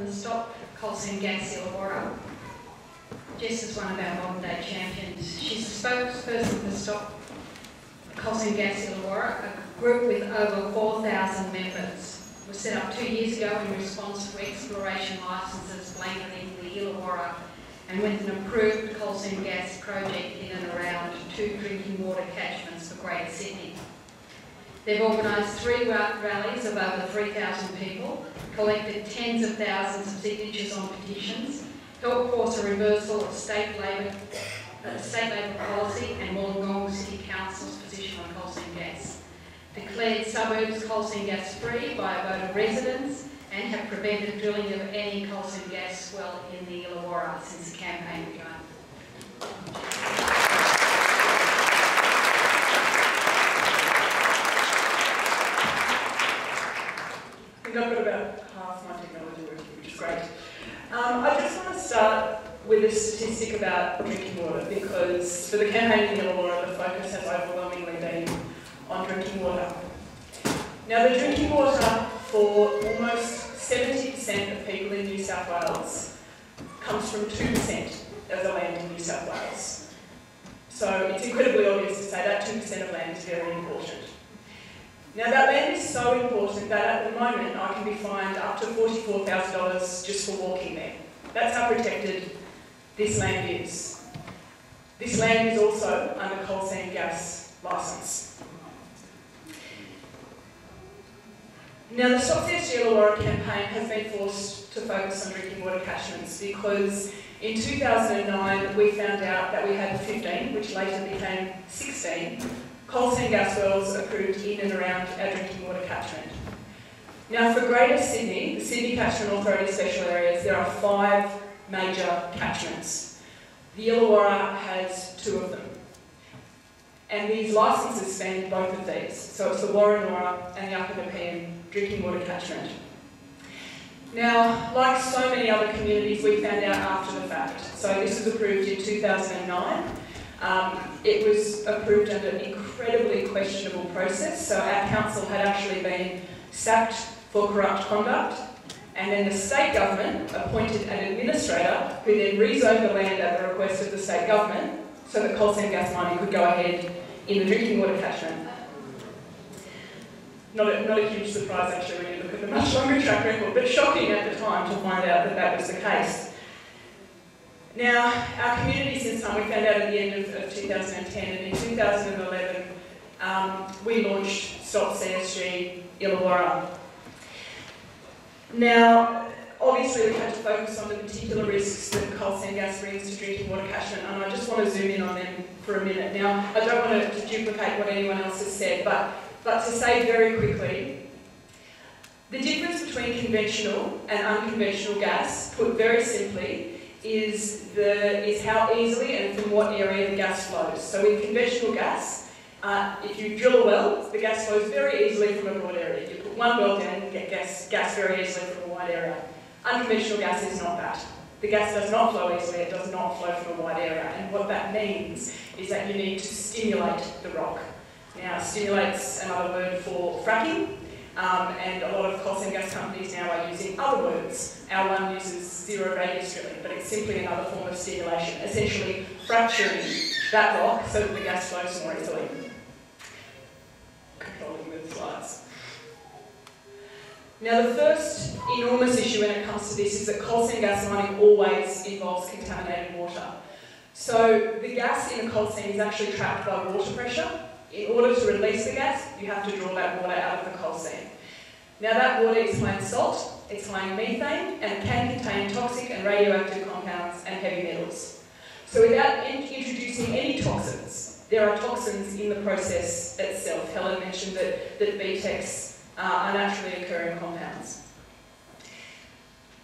the Stop Coal Seam Gas Illawarra. Jess is one of our modern day champions. She's the spokesperson for Stop Coal Seam Gas Illawarra, a group with over 4,000 members. It was set up 2 years ago in response to exploration licences blanketing the Illawarra and with an approved coal seam gas project in and around 2 drinking water catchments for Greater Sydney. They've organised 3 rallies of over 3,000 people, collected tens of thousands of signatures on petitions, helped force a reversal of state Labor policy and Wollongong City Council's position on coal seam gas, declared suburbs coal seam gas free by a vote of residents, and have prevented drilling of any coal seam gas well in the Illawarra since the campaign began. I think I've got about half my technology working, which is great. I just want to start with a statistic about drinking water, because for the campaign in Illawarra, the focus has overwhelmingly been on drinking water. Now, the drinking water for almost 70% of people in New South Wales comes from 2% of the land in New South Wales. So it's incredibly obvious to say that 2% of land is very important. Now, that land is so important that at the moment I can be fined up to $44,000 just for walking there. That's how protected this land is. This land is also under coal seam gas licence. Now, the Stop CSG Illawarra campaign has been forced to focus on drinking water catchments because in 2009 we found out that we had 15, which later became 16, coal seam gas wells approved in and around our drinking water catchment. Now, for Greater Sydney, the Sydney Catchment Authority special areas, there are 5 major catchments. The Illawarra has 2 of them. And these licences span both of these. So it's the Warranora and the Upper Nepean drinking water catchment. Now, like so many other communities, we found out after the fact. So this was approved in 2009. It was approved under an incredibly questionable process. So our council had actually been sacked for corrupt conduct, and then the state government appointed an administrator who then rezoned the land at the request of the state government so that coal seam gas mining could go ahead in the drinking water catchment. Not a huge surprise actually when you look at the much longer track record, but shocking at the time to find out that that was the case. Now, our community since time, we found out at the end of 2010, and in 2011 we launched Stop CSG Illawarra. Now, obviously we've had to focus on the particular risks that coal seam gas brings to drinking water catchment, and I just want to zoom in on them for a minute. Now, I don't want to duplicate what anyone else has said, but to say very quickly, the difference between conventional and unconventional gas, put very simply, is how easily and from what area the gas flows. So with conventional gas, if you drill a well, the gas flows very easily from a broad area. You put one well down, you get gas very easily from a wide area. Unconventional gas is not that. The gas does not flow easily, it does not flow from a wide area, and what that means is that you need to stimulate the rock. Now, stimulate's another word for fracking, and a lot of coal seam gas companies now are using other words. Our one uses zero radius drilling, but it's simply another form of stimulation, essentially fracturing that rock so that the gas flows more easily. Controlling the slides. Now, the first enormous issue when it comes to this is that coal seam gas mining always involves contaminated water. So the gas in a coal seam is actually trapped by water pressure. In order to release the gas, you have to draw that water out of the coal seam. Now, that water is high in salt, it's high in methane, and it can contain toxic and radioactive compounds and heavy metals. So without introducing any toxins, there are toxins in the process itself. Helen mentioned that BTECs are naturally occurring compounds.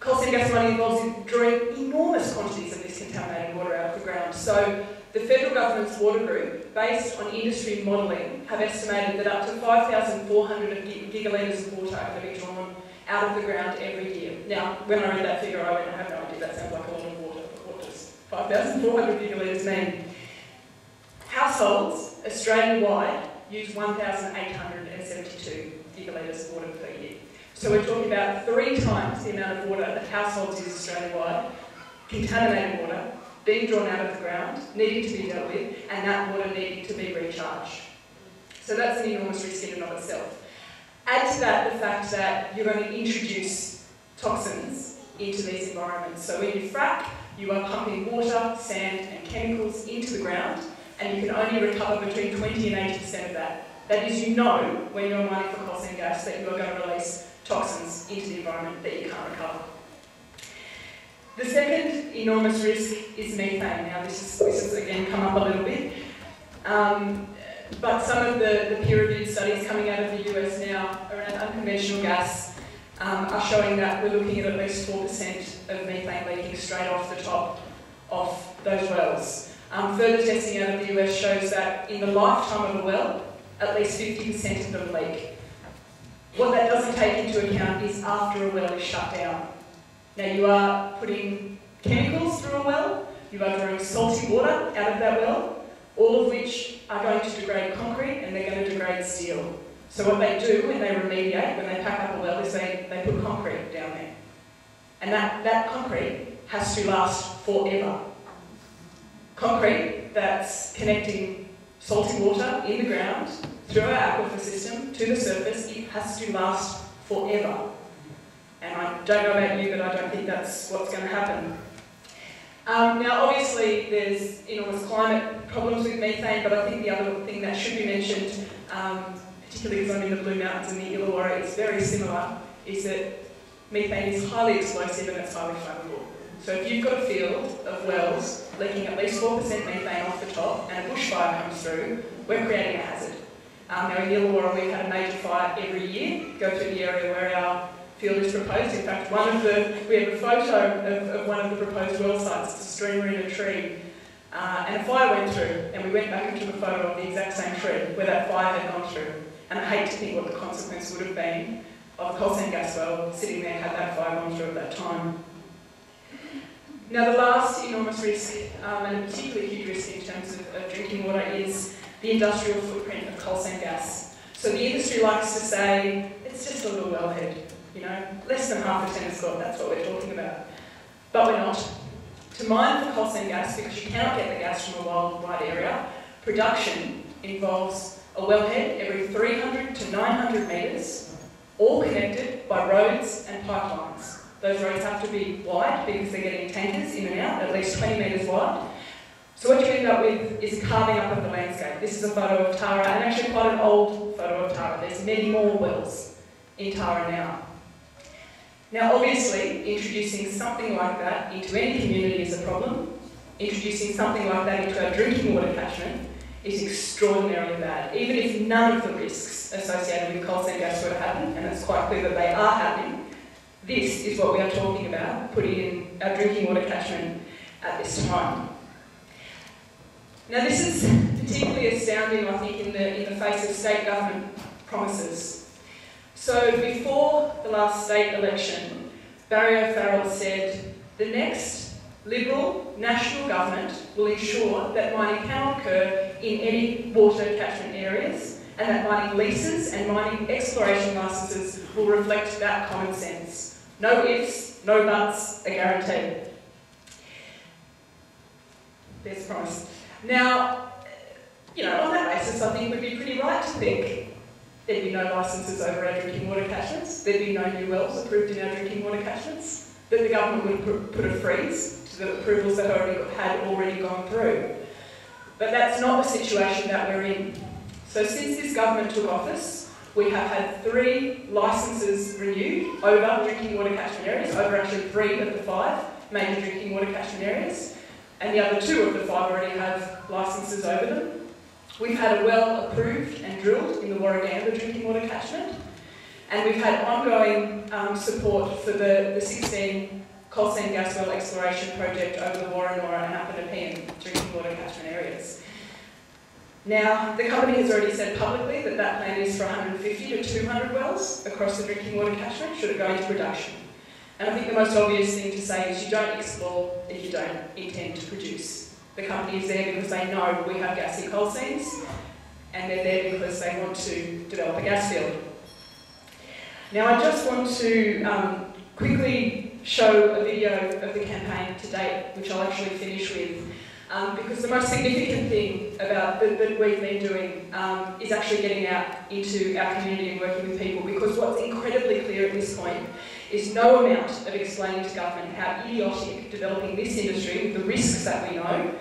Coal seam gas mining involves drawing enormous quantities of this contaminated water out of the ground. So the federal government's water group, based on industry modelling, have estimated that up to 5,400 gigalitres of water are going to be drawn out of the ground every year. Now, when I read that figure, I have no idea, that sounds like a lot of water. What does 5,400 gigalitres mean? Households, Australia-wide, use 1,872 gigalitres of water per year. So we're talking about 3 times the amount of water that households use Australia-wide, contaminated water, being drawn out of the ground, needing to be dealt with, and that water needing to be recharged. So that's an enormous risk in and of itself. Add to that the fact that you're going to introduce toxins into these environments. So when you frack, you are pumping water, sand and chemicals into the ground, and you can only recover between 20 and 80% of that. That is, you know, when you're mining for coal seam gas, that you are going to release toxins into the environment that you can't recover. The second enormous risk is methane. Now this has again come up a little bit, but some of the peer-reviewed studies coming out of the US now around unconventional gas are showing that we're looking at least 4% of methane leaking straight off the top of those wells. Further testing out of the US shows that in the lifetime of a well, at least 50% of them leak. What that doesn't take into account is after a well is shut down. Now you are putting chemicals through a well, you are drawing salty water out of that well, all of which are going to degrade concrete and they're going to degrade steel. So what they do when they remediate, when they pack up a well, is they put concrete down there. And that concrete has to last forever. Concrete that's connecting salty water in the ground through our aquifer system to the surface, it has to last forever. And I don't know about you, but I don't think that's what's going to happen. Now obviously there's enormous climate problems with methane, but I think the other thing that should be mentioned, particularly because I'm in the Blue Mountains and the Illawarra, it's very similar, is that methane is highly explosive and it's highly flammable. So if you've got a field of wells leaking at least 4% methane off the top and a bushfire comes through, we're creating a hazard. Now in Illawarra we've had a major fire every year go through the area where our field is proposed. In fact, we have a photo of one of the proposed well sites. It's a streamer in a tree. And a fire went through, and we went back and took a photo of the exact same tree where that fire had gone through. And I hate to think what the consequence would have been of a coal seam gas well sitting there had that fire gone through at that time. Now the last enormous risk, and a particularly huge risk in terms of drinking water, is the industrial footprint of coal seam gas. So the industry likes to say, it's just a little wellhead, you know, less than half a tennis court, that's what we're talking about. But we're not. To mine for coal seam gas, because you cannot get the gas from a wide area, production involves a wellhead every 300 to 900 metres, all connected by roads and pipelines. Those roads have to be wide because they're getting tankers in and out, at least 20 metres wide. So what you end up with is a carving up of the landscape. This is a photo of Tara, and actually quite an old photo of Tara. There's many more wells in Tara now. Now obviously, introducing something like that into any community is a problem. Introducing something like that into our drinking water catchment is extraordinarily bad. Even if none of the risks associated with coal seam gas were to happen, and it's quite clear that they are happening, this is what we are talking about, putting in our drinking water catchment at this time. Now this is particularly astounding, I think, in the face of state government promises. So before the last state election, Barry O'Farrell said, the next Liberal national government will ensure that mining cannot occur in any water catchment areas, and that mining leases and mining exploration licences will reflect that common sense. No ifs, no buts, a guarantee. There's a promise. Now, you know, on that basis, I think we'd be pretty right to think there'd be no licences over our drinking water catchments, there'd be no new wells approved in our drinking water catchments, that the government would put a freeze to the approvals that had already gone through. But that's not the situation that we're in. So since this government took office, we have had 3 licences renewed over drinking water catchment areas, over actually 3 of the 5 major drinking water catchment areas, and the other 2 of the 5 already have licences over them. We've had a well approved and drilled in the Warragamba drinking water catchment, and we've had ongoing support for the 16 coal seam gas well exploration project over the Warranora and Upper Nepean drinking water catchment areas. Now, the company has already said publicly that that plan is for 150 to 200 wells across the drinking water catchment should it go into production. And I think the most obvious thing to say is you don't explore if you don't intend to produce. The company is there because they know we have gassy coal seams, and they're there because they want to develop a gas field. Now I just want to quickly show a video of the campaign to date, which I'll actually finish with, because the most significant thing that we've been doing is actually getting out into our community and working with people, because what's incredibly clear at this point is no amount of explaining to government how idiotic developing this industry with the risks that we know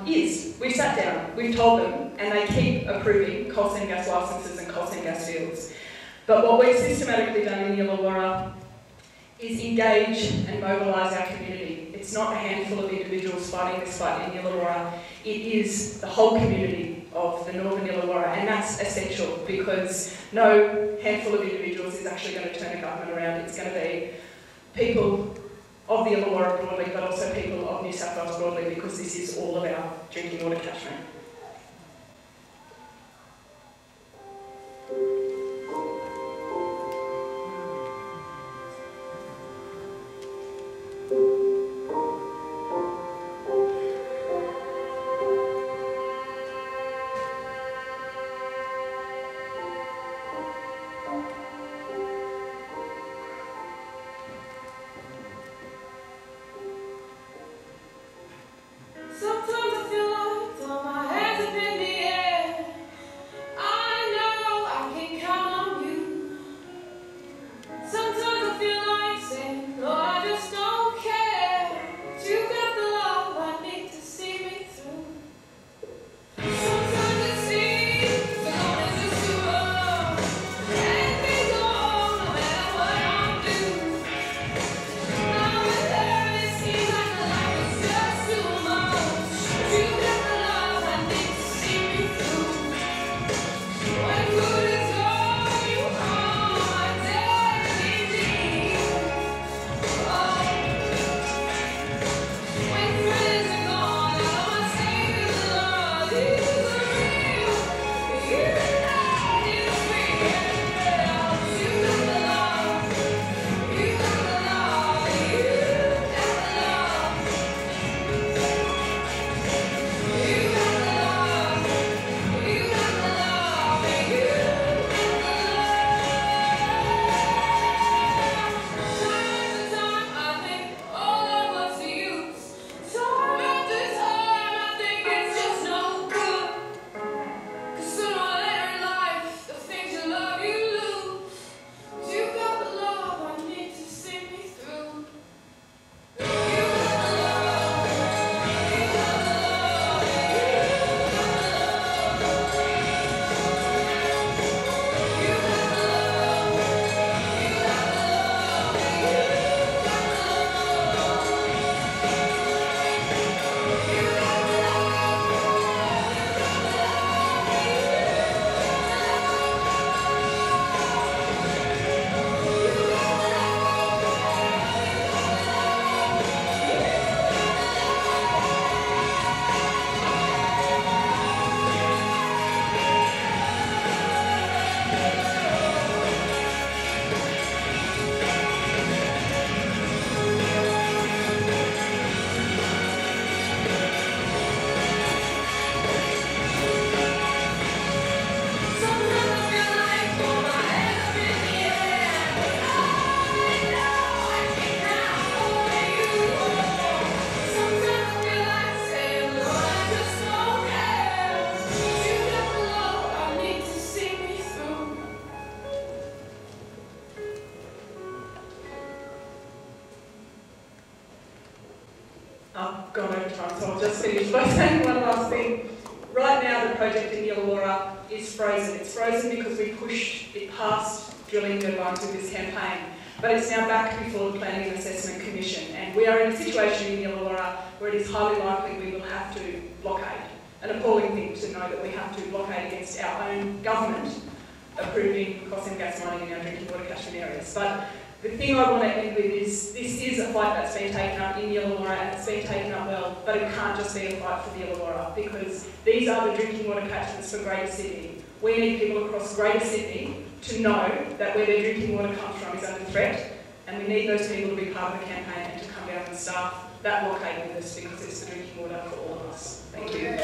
is. We've sat down, we've told them, and they keep approving coal seam gas licences and coal seam gas fields. But what we've systematically done in the Illawarra is engage and mobilise our community. It's not a handful of individuals fighting this fight in the Illawarra, it is the whole community of the northern Illawarra, and that's essential because no handful of individuals is actually going to turn a government around. It's going to be people of the Illawarra broadly, but also people of New South Wales broadly, because this is all about drinking water catchment. I've gone over time, so I'll just finish by saying one last thing. Right now, the project in Illawarra is frozen. It's frozen because we pushed it past drilling deadlines with this campaign, but it's now back before the Planning and Assessment Commission, and we are in a situation in Illawarra where it is highly likely we will have to blockade. An appalling thing to know that we have to blockade against our own government approving coal seam gas mining in our drinking water catchment areas. But the thing I want to end with is this is a fight that's been taken up in the Illawarra, and it's been taken up well, but it can't just be a fight for the Illawarra, because these are the drinking water catchments for Greater Sydney. We need people across Greater Sydney to know that where their drinking water comes from is under threat, and we need those people to be part of the campaign and to come down and staff that blockade with us, because it's the drinking water for all of us. Thank you.